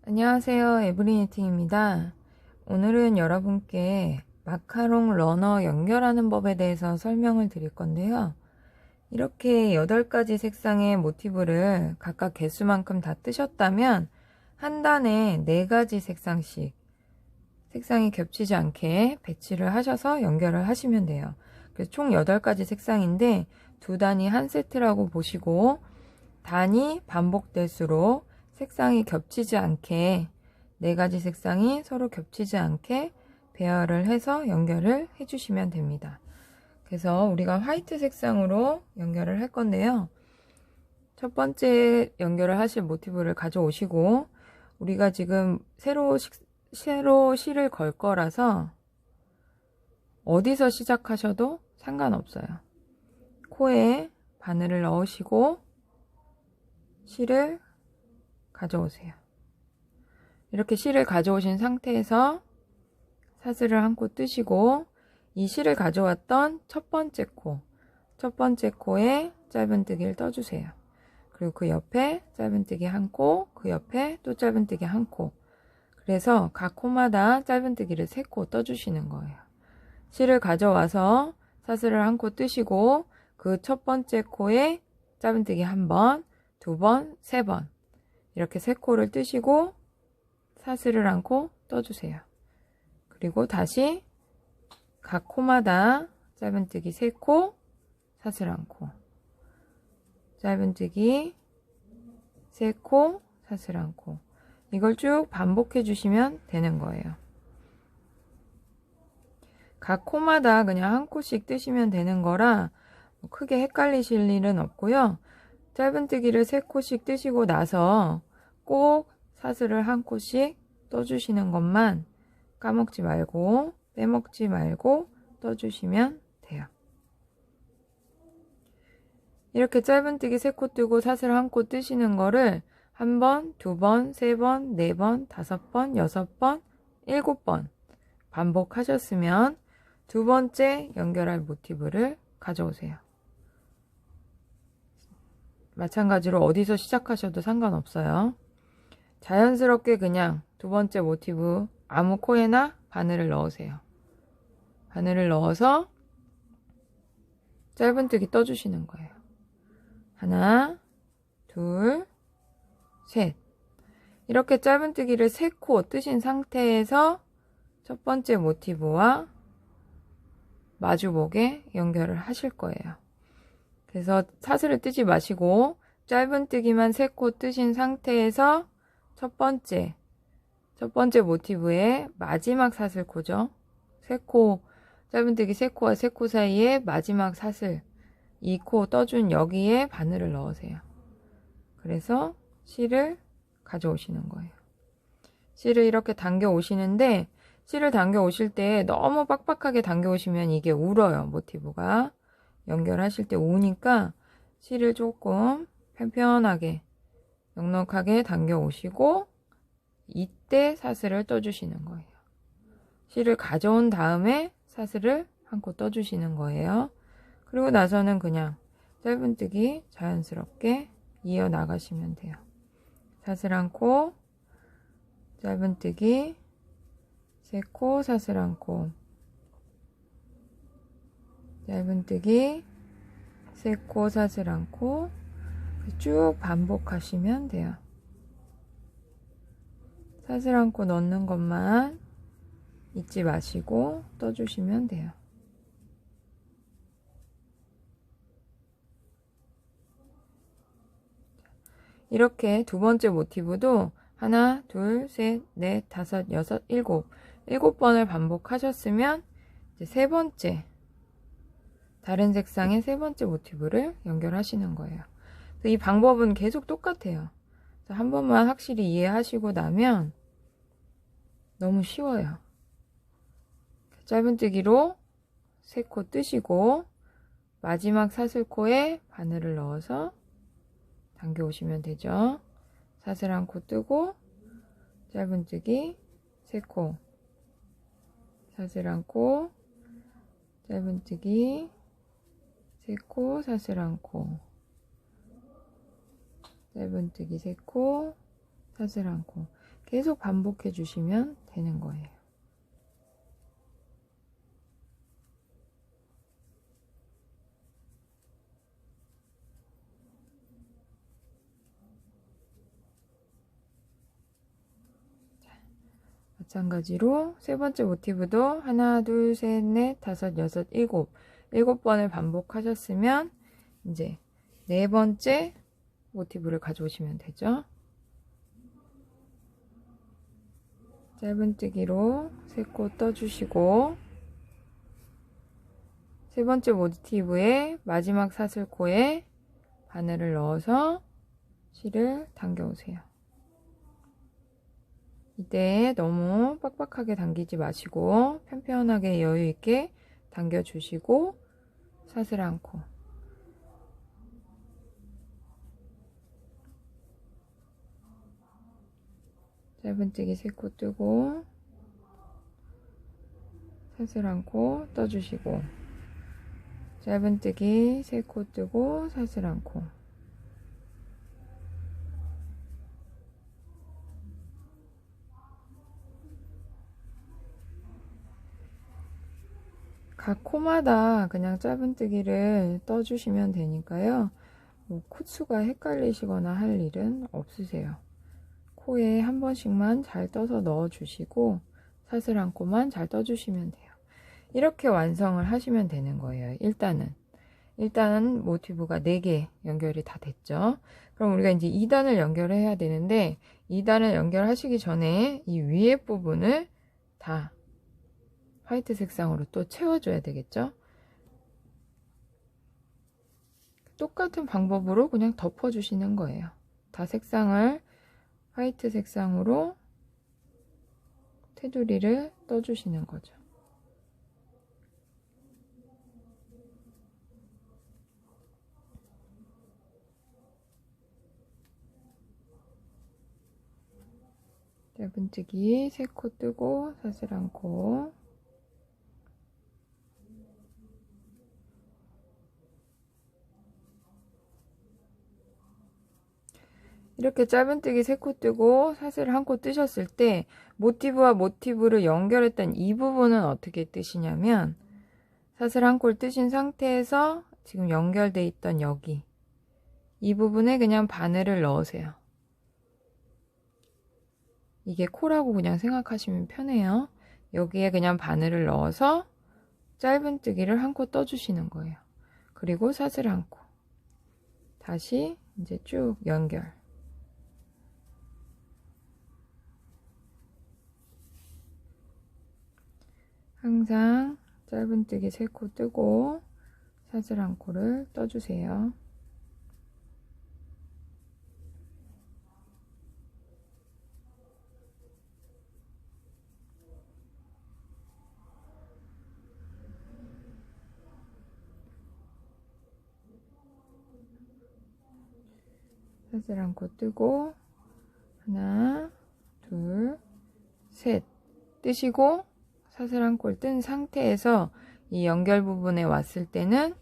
안녕하세요. 에브리니팅입니다. 오늘은 여러분께 마카롱 러너 연결하는 법에 대해서 설명을 드릴 건데요. 이렇게 8가지 색상의 모티브를 각각 개수만큼 다 뜨셨다면 한 단에 4가지 색상씩 색상이 겹치지 않게 배치를 하셔서 연결을 하시면 돼요. 그래서 총 8가지 색상인데 2단이 한 세트라고 보시고 단이 반복될수록 색상이 겹치지 않게 4가지 색상이 서로 겹치지 않게 배열을 해서 연결을 해주시면 됩니다. 그래서 우리가 화이트 색상으로 연결을 할 건데요. 첫 번째 연결을 하실 모티브를 가져오시고 우리가 지금 새로 실을 걸 거라서 어디서 시작하셔도 상관없어요. 코에 바늘을 넣으시고 실을 가져오세요. 이렇게 실을 가져오신 상태에서 사슬을 한 코 뜨시고 이 실을 가져왔던 첫 번째 코에 짧은뜨기를 떠주세요. 그리고 그 옆에 짧은뜨기 한 코, 그 옆에 또 짧은뜨기 한 코. 그래서 각 코마다 짧은뜨기를 3코 떠주시는 거예요. 실을 가져와서 사슬을 한 코 뜨시고 그 첫 번째 코에 짧은뜨기 한 번, 2번, 3번 이렇게 3코를 뜨시고 사슬을 한 코 떠주세요. 그리고 다시 각 코마다 짧은뜨기 3코, 사슬 한 코, 짧은뜨기 3코, 사슬 한 코. 이걸 쭉 반복해 주시면 되는 거예요. 각 코마다 그냥 한 코씩 뜨시면 되는 거라 크게 헷갈리실 일은 없고요. 짧은뜨기를 3코씩 뜨시고 나서 꼭 사슬을 한 코씩 떠주시는 것만 까먹지 말고 빼먹지 말고 떠주시면 돼요. 이렇게 짧은뜨기 3코 뜨고 사슬 한 코 뜨시는 거를 1번, 2번, 3번, 4번, 5번, 6번, 7번 반복하셨으면 두 번째 연결할 모티브를 가져오세요. 마찬가지로 어디서 시작하셔도 상관없어요. 자연스럽게 그냥 두 번째 모티브 아무 코에나 바늘을 넣으세요. 바늘을 넣어서 짧은뜨기 떠주시는 거예요. 하나, 둘, 셋. 이렇게 짧은뜨기를 3코 뜨신 상태에서 첫 번째 모티브와 마주보게 연결을 하실 거예요. 그래서 사슬을 뜨지 마시고 짧은뜨기만 3코 뜨신 상태에서 첫 번째 모티브의 마지막 사슬코죠. 3코, 짧은뜨기 3코와 3코 사이에 마지막 사슬 2코 떠준 여기에 바늘을 넣으세요. 그래서 실을 가져오시는 거예요. 실을 이렇게 당겨 오시는데 실을 당겨 오실 때 너무 빡빡하게 당겨 오시면 이게 울어요. 모티브가 연결하실 때 우니까 실을 조금 편편하게 넉넉하게 당겨 오시고 이때 사슬을 떠주시는 거예요. 실을 가져온 다음에 사슬을 한 코 떠주시는 거예요. 그리고 나서는 그냥 짧은뜨기 자연스럽게 이어 나가시면 돼요. 사슬 한 코, 짧은뜨기 3코, 사슬 한 코, 짧은뜨기 3코, 사슬 한 코 쭉 반복하시면 돼요. 사슬 한 코 넣는 것만 잊지 마시고 떠주시면 돼요. 이렇게 두 번째 모티브도 하나, 둘, 셋, 넷, 다섯, 여섯, 일곱 번을 반복하셨으면 이제 세 번째 다른 색상의 세 번째 모티브를 연결하시는 거예요. 이 방법은 계속 똑같아요. 한 번만 확실히 이해하시고 나면 너무 쉬워요. 짧은뜨기로 3코 뜨시고 마지막 사슬코에 바늘을 넣어서 당겨 오시면 되죠. 사슬 한 코 뜨고 짧은뜨기 3코, 사슬 한 코, 짧은뜨기 3코, 사슬 한 코, 짧은뜨기 3코, 사슬 한 코. 계속 반복해 주시면 되는 거예요. 마찬가지로 세 번째 모티브도 하나, 둘, 셋, 넷, 다섯, 여섯, 일곱 번을 반복하셨으면 이제 네 번째 모티브를 가져오시면 되죠. 짧은뜨기로 세 코 떠주시고 세 번째 모티브의 마지막 사슬코에 바늘을 넣어서 실을 당겨오세요. 이때 너무 빡빡하게 당기지 마시고 편편하게 여유있게 당겨주시고 사슬 않고 짧은뜨기 세 코 뜨고 사슬 않고 떠주시고 짧은뜨기 세 코 뜨고 사슬 않고 각 코마다 그냥 짧은뜨기를 떠주시면 되니까요. 뭐 코수가 헷갈리시거나 할 일은 없으세요. 코에 한 번씩만 잘 떠서 넣어주시고 사슬 한 코만 잘 떠주시면 돼요. 이렇게 완성을 하시면 되는 거예요. 일단은 모티브가 4개 연결이 다 됐죠. 그럼 우리가 이제 2단을 연결해야 되는데 2단을 연결하시기 전에 이 위에 부분을 다 화이트 색상으로 또 채워줘야 되겠죠. 똑같은 방법으로 그냥 덮어주시는 거예요. 다 색상을 화이트 색상으로 테두리를 떠주시는 거죠. 짧은뜨기 세 코 뜨고 사슬 않고 이렇게 짧은뜨기 세 코 뜨고 사슬 한 코 뜨셨을 때 모티브와 모티브를 연결했던 이 부분은 어떻게 뜨시냐면 사슬 한 콜 뜨신 상태에서 지금 연결돼 있던 여기 이 부분에 그냥 바늘을 넣으세요. 이게 코라고 그냥 생각하시면 편해요. 여기에 그냥 바늘을 넣어서 짧은뜨기를 한 코 떠주시는 거예요. 그리고 사슬 한 코 다시 이제 쭉 연결. 항상 짧은뜨기 세 코 뜨고 사슬 한 코를 떠주세요. 사슬 한 코 뜨고 하나, 둘, 셋 뜨시고 사슬 한 콜 뜬 상태에서 이 연결 부분에 왔을 때는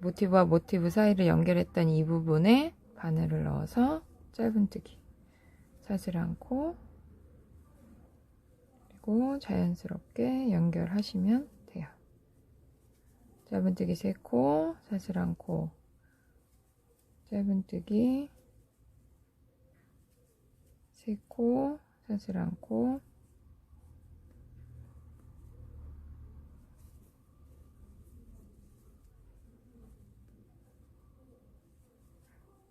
모티브와 모티브 사이를 연결했던 이 부분에 바늘을 넣어서 짧은뜨기 사슬 한 코 그리고 자연스럽게 연결하시면 돼요. 짧은뜨기 세 코 사슬 한 코 짧은뜨기 세 코 사슬 한 코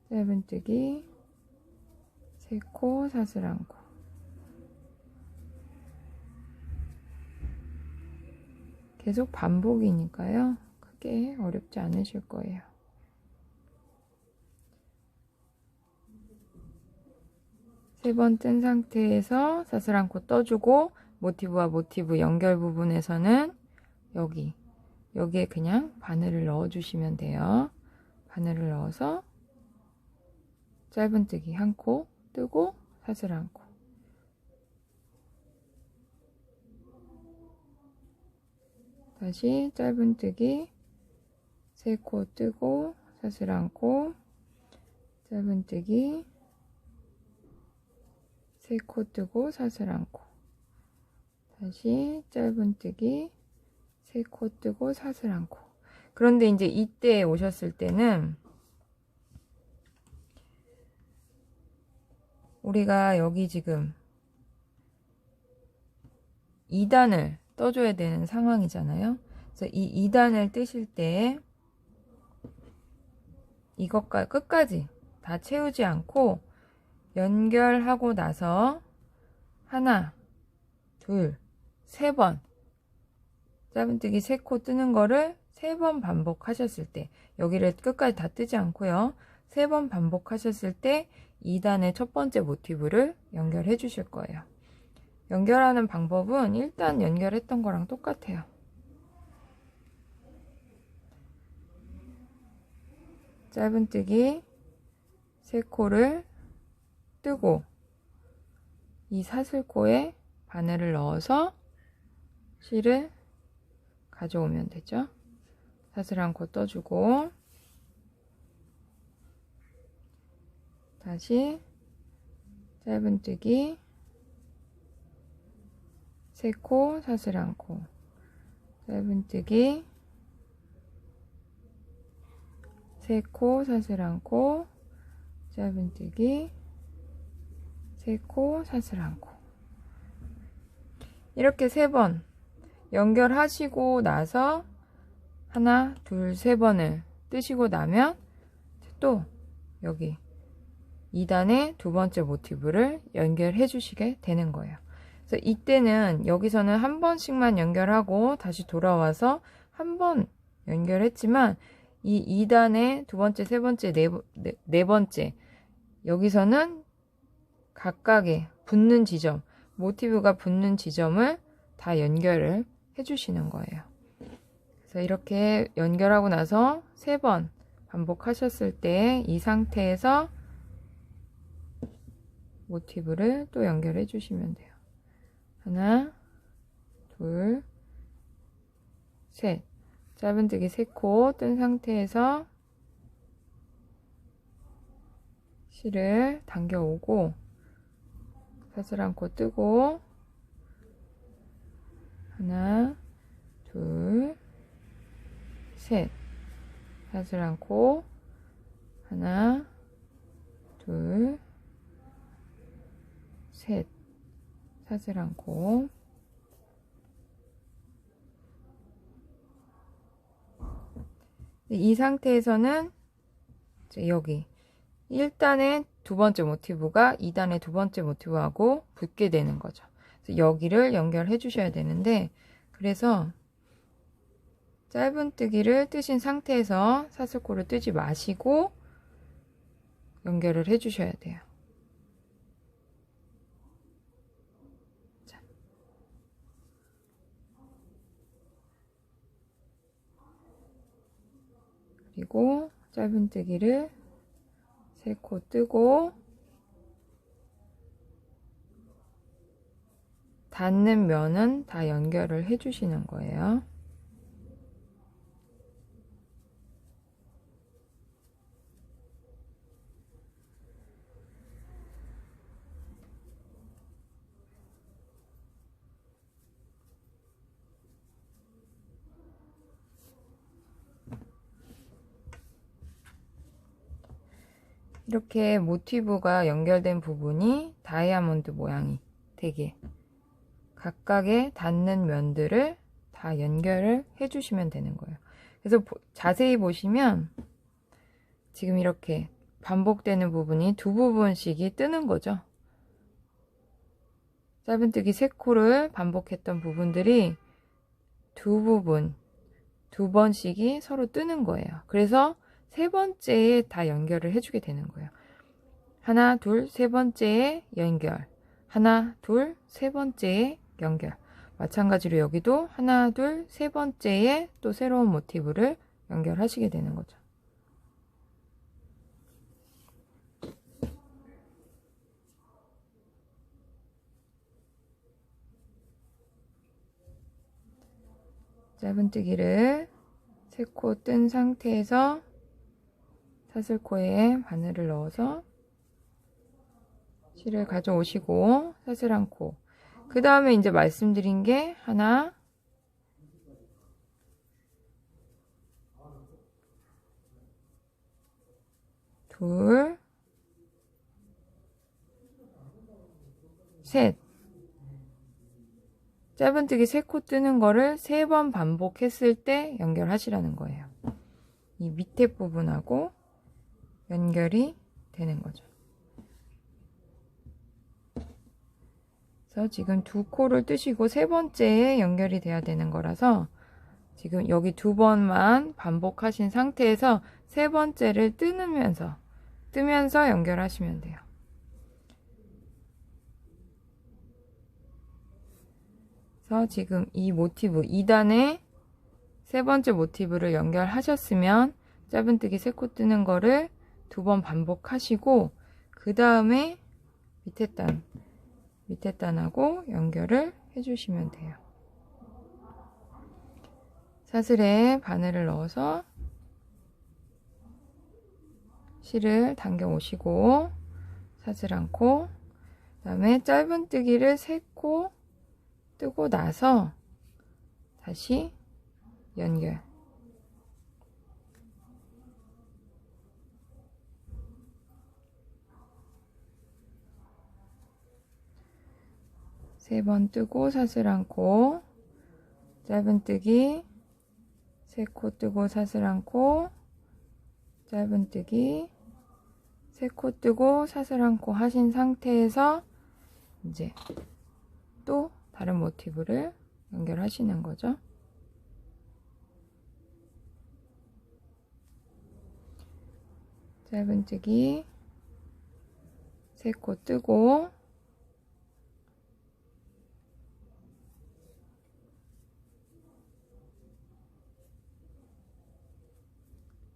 짧은뜨기 세 코 사슬 한 코 계속 반복이니까요. 크게 어렵지 않으실 거예요. 세 번 뜬 상태에서 사슬 한 코 떠주고 모티브와 모티브 연결 부분에서는 여기에 그냥 바늘을 넣어 주시면 돼요. 바늘을 넣어서 짧은뜨기 한 코 뜨고 사슬 한 코 다시 짧은뜨기 세 코 뜨고 사슬 한 코 짧은뜨기 세 코 뜨고 사슬 안고, 다시 짧은뜨기 세 코 뜨고 사슬 안고. 그런데 이제 이때 오셨을 때는 우리가 여기 지금 2단을 떠줘야 되는 상황이잖아요. 그래서 이 2단을 뜨실 때 이것과 끝까지 다 채우지 않고 연결하고 나서 하나, 둘, 세 번 짧은뜨기 세 코 뜨는 거를 3번 반복하셨을 때, 여기를 끝까지 다 뜨지 않고요, 3번 반복하셨을 때 2단의 첫 번째 모티브를 연결해 주실 거예요. 연결하는 방법은 일단 연결했던 거랑 똑같아요. 짧은뜨기 세 코를 뜨고 이 사슬코에 바늘을 넣어서 실을 가져오면 되죠. 사슬 한 코 떠주고 다시 짧은뜨기 세 코 사슬 한 코, 짧은뜨기 세 코 사슬 한 코, 짧은뜨기 세 코 사슬 한 코. 이렇게 3번 연결하시고 나서 하나, 둘, 3번을 뜨시고 나면 또 여기 2단의 두 번째 모티브를 연결해 주시게 되는 거예요. 그래서 이때는 여기서는 한 번씩만 연결하고 다시 돌아와서 한 번 연결했지만 이 2단의 두 번째, 세 번째, 네 번째 여기서는 각각의 붙는 지점, 모티브가 붙는 지점을 다 연결을 해주시는 거예요. 그래서 이렇게 연결하고 나서 3번 반복하셨을 때 이 상태에서 모티브를 또 연결해 주시면 돼요. 하나, 둘, 셋. 짧은뜨기 3코 뜬 상태에서 실을 당겨 오고 사슬 한 코 뜨고 하나, 둘, 셋. 사슬 한 코 하나, 둘, 셋. 사슬 한 코. 이 상태에서는 여기 1단의 두 번째 모티브가 2단의 두 번째 모티브하고 붙게 되는 거죠. 그래서 여기를 연결해 주셔야 되는데, 그래서 짧은뜨기를 뜨신 상태에서 사슬코를 뜨지 마시고 연결을 해 주셔야 돼요. 그리고 짧은뜨기를 3코 뜨고 닿는 면은 다 연결을 해 주시는 거예요. 이렇게 모티브가 연결된 부분이 다이아몬드 모양이 되게 각각의 닿는 면들을 다 연결을 해주시면 되는 거예요. 그래서 자세히 보시면 지금 이렇게 반복되는 부분이 두 부분씩이 뜨는 거죠. 짧은뜨기 3코를 반복했던 부분들이 두 부분, 두 번씩이 서로 뜨는 거예요. 그래서 세 번째에 다 연결을 해주게 되는 거예요. 하나, 둘, 세 번째에 연결. 하나, 둘, 세 번째에 연결. 마찬가지로 여기도 하나, 둘, 세 번째에 또 새로운 모티브를 연결하시게 되는 거죠. 짧은뜨기를 3코 뜬 상태에서 사슬코에 바늘을 넣어서 실을 가져오시고 사슬 않고, 그 다음에 이제 말씀드린 게 하나, 둘, 셋. 짧은뜨기 3코 뜨는 거를 3번 반복했을 때 연결하시라는 거예요. 이 밑에 부분하고 연결이 되는 거죠. 그래서 지금 2코를 뜨시고 3번째에 연결이 돼야 되는 거라서 지금 여기 2번만 반복하신 상태에서 3번째를 뜨면서 연결하시면 돼요. 그래서 지금 이 모티브 2단에 3번째 모티브를 연결하셨으면 짧은뜨기 3코 뜨는 거를 2번 반복하시고, 그 다음에 밑에 단하고 연결을 해주시면 돼요. 사슬에 바늘을 넣어서 실을 당겨 오시고 사슬 않고, 그 다음에 짧은뜨기를 3코 뜨고 나서 다시 연결. 세 번 뜨고 사슬 않고, 짧은뜨기 3코 뜨고 사슬 않고, 짧은뜨기 3코 뜨고 사슬 않고 하신 상태에서 이제 또 다른 모티브를 연결하시는 거죠. 짧은뜨기 3코 뜨고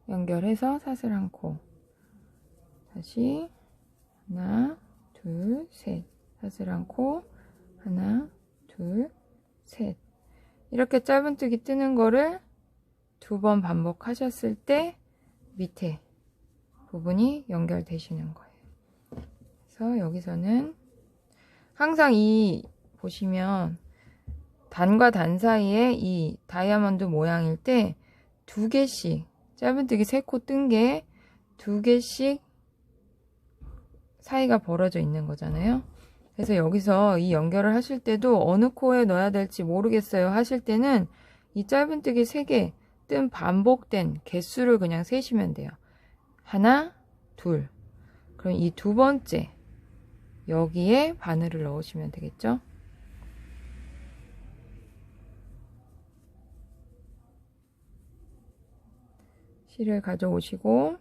연결해서 사슬 않고, 다시 하나, 둘, 셋, 사슬 않고 하나, 둘, 셋. 이렇게 짧은뜨기 뜨는 거를 2번 반복하셨을 때 밑에 부분이 연결되시는 거예요. 그래서 여기서는 항상 보시면 단과 단 사이에 이 다이아몬드 모양일 때 2개씩, 짧은뜨기 3코 뜬 게 2개씩 사이가 벌어져 있는 거잖아요. 그래서 여기서 이 연결을 하실 때도 어느 코에 넣어야 될지 모르겠어요 하실 때는 이 짧은뜨기 3개 뜬 반복된 개수를 그냥 세시면 돼요. 하나, 둘. 그럼 이 2번째 여기에 바늘을 넣으시면 되겠죠. 실을 가져오시고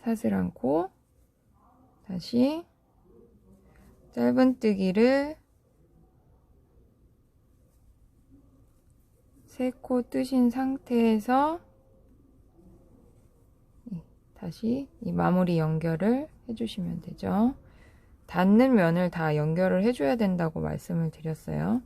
사슬 않고 다시 짧은뜨기를 3코 뜨신 상태에서 다시 이 마무리 연결을 해주시면 되죠. 닿는 면을 다 연결을 해줘야 된다고 말씀을 드렸어요.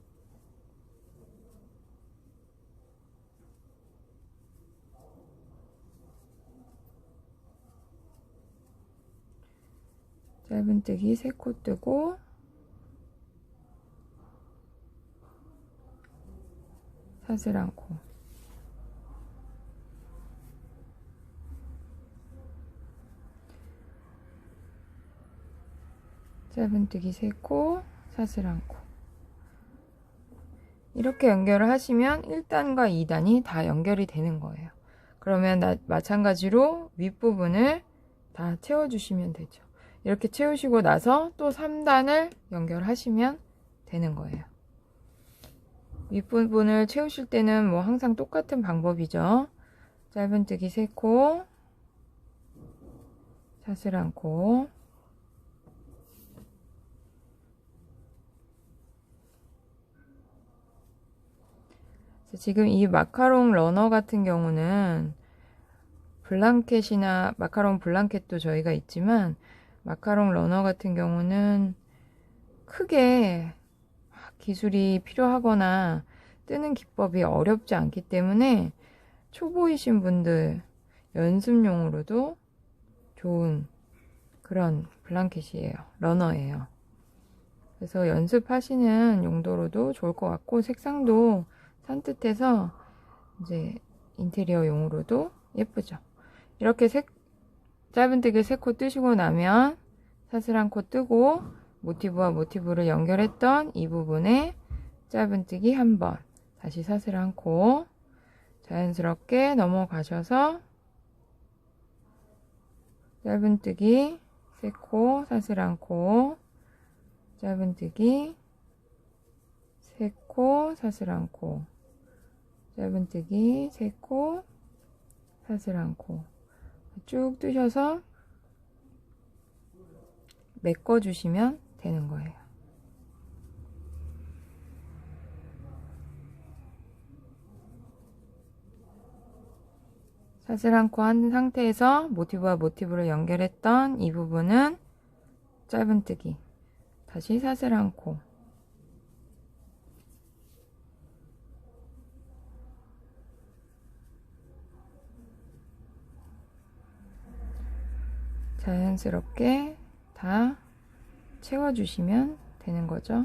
짧은뜨기 3코 뜨고 사슬 않고, 짧은뜨기 3코 사슬 않고, 이렇게 연결을 하시면 1단과 2단이 다 연결이 되는 거예요. 그러면 마찬가지로 윗부분을 다 채워주시면 되죠. 이렇게 채우시고 나서 또 3단을 연결하시면 되는 거예요. 윗부분을 채우실 때는 뭐 항상 똑같은 방법이죠. 짧은뜨기 3코 사슬 않고, 지금 이 마카롱 러너 같은 경우는 블랑켓이나 마카롱 블랑켓도 저희가 있지만, 마카롱 러너 같은 경우는 크게 기술이 필요하거나 뜨는 기법이 어렵지 않기 때문에 초보이신 분들 연습용으로도 좋은 그런 블랑켓이에요. 러너예요. 그래서 연습하시는 용도로도 좋을 것 같고, 색상도 산뜻해서 이제 인테리어용으로도 예쁘죠. 이렇게 짧은뜨기 3코 뜨시고 나면 사슬 1코 뜨고 모티브와 모티브를 연결했던 이 부분에 짧은뜨기 1번, 다시 사슬 1코 자연스럽게 넘어가셔서 짧은뜨기 3코, 사슬 1코, 짧은뜨기 3코, 사슬 1코, 짧은뜨기 3코, 사슬 1코 쭉 뜨셔서 메꿔주시면 되는 거예요. 사슬 1코 한 상태에서 모티브와 모티브를 연결했던 이 부분은 짧은뜨기, 다시 사슬 1코, 자연스럽게 다 채워주시면 되는 거죠.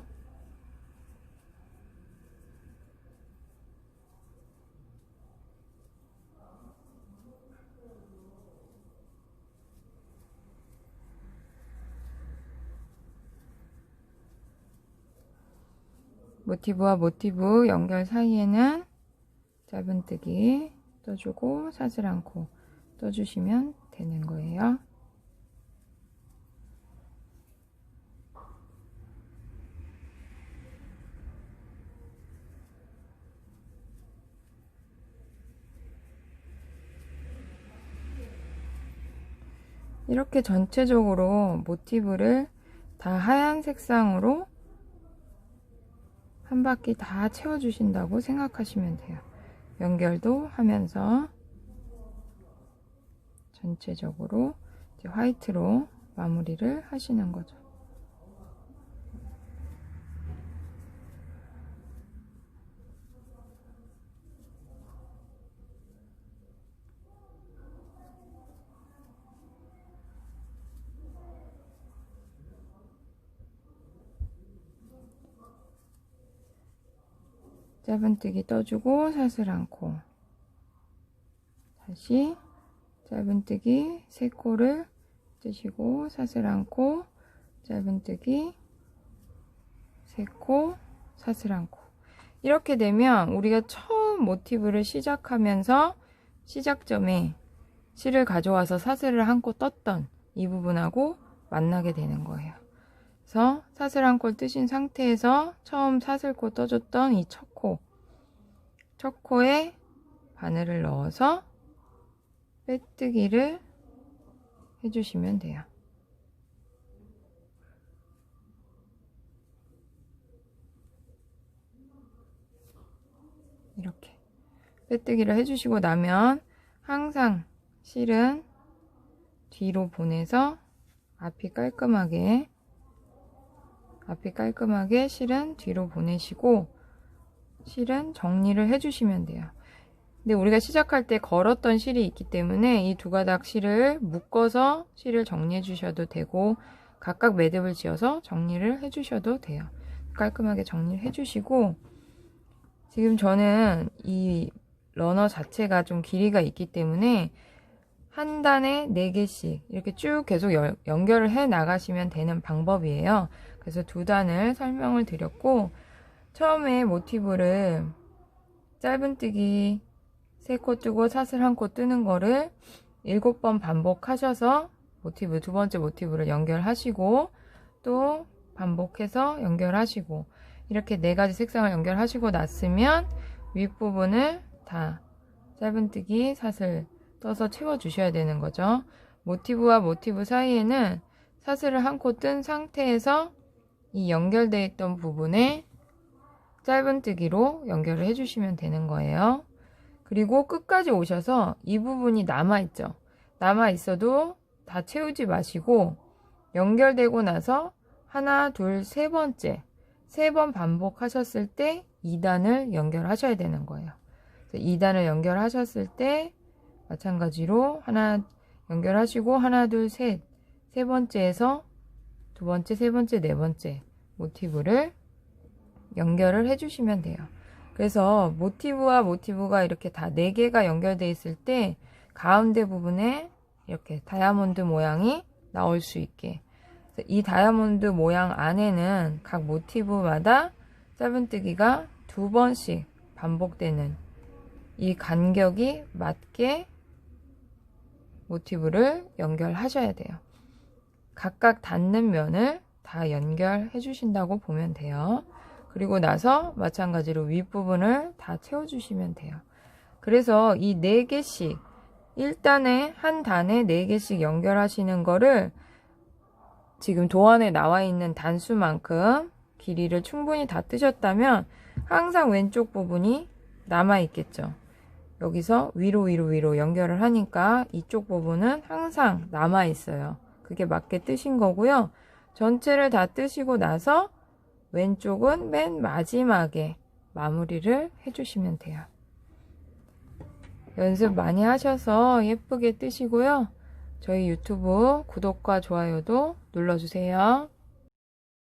모티브와 모티브 연결 사이에는 짧은뜨기 떠주고 사슬 1코 떠주시면 되는 거예요. 이렇게 전체적으로 모티브를 다 하얀 색상으로 한 바퀴 다 채워주신다고 생각하시면 돼요. 연결도 하면서 전체적으로 이제 화이트로 마무리를 하시는 거죠. 짧은뜨기 떠주고 사슬 1코, 다시 짧은뜨기 3코를 뜨시고 사슬 1코, 짧은뜨기 3코, 사슬 1코. 이렇게 되면 우리가 처음 모티브를 시작하면서 시작점에 실을 가져와서 사슬을 1코 떴던 이 부분하고 만나게 되는 거예요. 그래서 사슬 1코 뜨신 상태에서 처음 사슬코 떠줬던 이 첫 코에 바늘을 넣어서 빼뜨기를 해주시면 돼요. 이렇게 빼뜨기를 해주시고 나면 항상 실은 뒤로 보내서 앞이 깔끔하게 실은 뒤로 보내시고 실은 정리를 해주시면 돼요. 근데 우리가 시작할 때 걸었던 실이 있기 때문에 이 두 가닥 실을 묶어서 실을 정리해 주셔도 되고 각각 매듭을 지어서 정리를 해 주셔도 돼요. 깔끔하게 정리를 해 주시고, 지금 저는 이 러너 자체가 좀 길이가 있기 때문에 한 단에 4개씩 이렇게 쭉 계속 연결을 해 나가시면 되는 방법이에요. 그래서 2단을 설명을 드렸고, 처음에 모티브를 짧은뜨기 3코 뜨고 사슬 1코 뜨는 거를 7번 반복하셔서 모티브, 2번째 모티브를 연결하시고 또 반복해서 연결하시고 이렇게 4가지 색상을 연결하시고 났으면 윗부분을 다 짧은뜨기 사슬 떠서 채워 주셔야 되는 거죠. 모티브와 모티브 사이에는 사슬을 1코 뜬 상태에서 이 연결되어 있던 부분에 짧은뜨기로 연결을 해주시면 되는 거예요. 그리고 끝까지 오셔서 이 부분이 남아있죠. 남아있어도 다 채우지 마시고 연결되고 나서 하나, 둘, 세 번째 3번 반복하셨을 때 2단을 연결하셔야 되는 거예요. 2단을 연결하셨을 때 마찬가지로 하나 연결하시고 하나, 둘, 셋, 세 번째에서 두 번째, 세 번째, 네 번째 모티브를 연결을 해주시면 돼요. 그래서 모티브와 모티브가 이렇게 다 4개가 연결되어 있을 때 가운데 부분에 이렇게 다이아몬드 모양이 나올 수 있게, 이 다이아몬드 모양 안에는 각 모티브마다 짧은뜨기가 2번씩 반복되는 이 간격이 맞게 모티브를 연결하셔야 돼요. 각각 닿는 면을 다 연결해 주신다고 보면 돼요. 그리고 나서 마찬가지로 윗부분을 다 채워주시면 돼요. 그래서 이 4개씩 1단에 한 단에 4개씩 연결하시는 거를 지금 도안에 나와 있는 단수만큼 길이를 충분히 다 뜨셨다면 항상 왼쪽 부분이 남아 있겠죠. 여기서 위로 연결을 하니까 이쪽 부분은 항상 남아 있어요. 그게 맞게 뜨신 거고요. 전체를 다 뜨시고 나서 왼쪽은 맨 마지막에 마무리를 해주시면 돼요. 연습 많이 하셔서 예쁘게 뜨시고요. 저희 유튜브 구독과 좋아요도 눌러주세요.